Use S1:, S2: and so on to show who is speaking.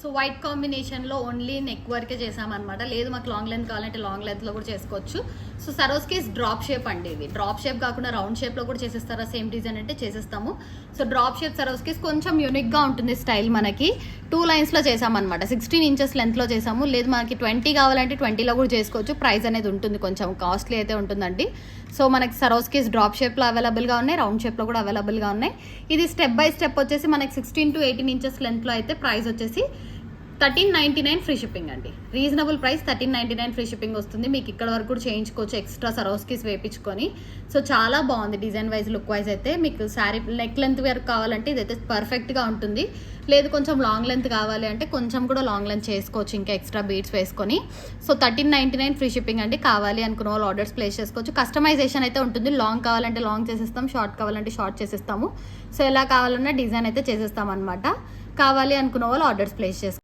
S1: So white కాంబినేషన్లో only neck వర్కే చేసామన్నమాట. లేదు మాకు లాంగ్ లెంత్ కావాలంటే లాంగ్ లెంత్లో కూడా చేసుకోవచ్చు. సో సరోస్కిస్ డ్రాప్ షేప్ అండి. ఇవి డ్రాప్ షేప్ కాకుండా రౌండ్ షేప్లో కూడా చేసేస్తారా సేమ్ డిజైన్ అంటే చేసేస్తాము. సో డ్రాప్ షేప్ సరోస్కిస్ కొంచెం యూనిక్గా ఉంటుంది స్టైల్. మనకి 2 లైన్స్లో చేసామన్నమాట. 16 ఇంచెస్ లెంత్లో చేసాము. లేదు మనకి 20 కావాలంటే 20లో కూడా చేసుకోవచ్చు. ప్రైస్ అనేది ఉంటుంది, కొంచెం కాస్ట్లీ అయితే ఉంటుందండి. సో మనకి సరోస్కిస్ డ్రాప్ షేప్లో అవైలబుల్గా ఉన్నాయి, రౌండ్ షేప్లో కూడా అవైలబుల్గా ఉన్నాయి. ఇది స్టెప్ బై స్టెప్ వచ్చేసి మనకి 16 to 18 ఇంచెస్ లెంత్లో అయితే ప్రైస్ వచ్చేసి 1399 ఫ్రీ షిప్పింగ్ అండి. రీజనబుల్ ప్రైస్ 1399 ఫ్రీ షిప్పింగ్ వస్తుంది. మీకు ఇక్కడ వరకు కూడా చేయించుకోవచ్చు ఎక్స్ట్రా సరోస్కిస్ వేయించుకొని. సో చాలా బాగుంది డిజైన్ వైజ్, లుక్ వైజ్ అయితే. మీకు శారీ నెక్ లెంత్ వరకు కావాలంటే ఇదైతే పర్ఫెక్ట్గా ఉంటుంది. లేదు కొంచెం లాంగ్ లెంత్ కావాలి అంటే కొంచెం కూడా లాంగ్ లెంత్ చేసుకోవచ్చు ఇంకా ఎక్స్ట్రా బీడ్స్ వేసుకొని. సో 1399 ఫ్రీ షిప్పింగ్ అండి. కావాలి అనుకున్న వాళ్ళు ఆర్డర్స్ ప్లేస్ చేసుకోవచ్చు. కస్టమైజేషన్ అయితే ఉంటుంది. లాంగ్ కావాలంటే లాంగ్ చేసేస్తాం, షార్ట్ కావాలంటే షార్ట్ చేసేస్తాము. సో ఎలా కావాలన్నా డిజైన్ అయితే చేసేస్తాం అనమాట. కావాలి అనుకున్న వాళ్ళు ఆర్డర్స్ ప్లేస్ చేసుకోవచ్చు.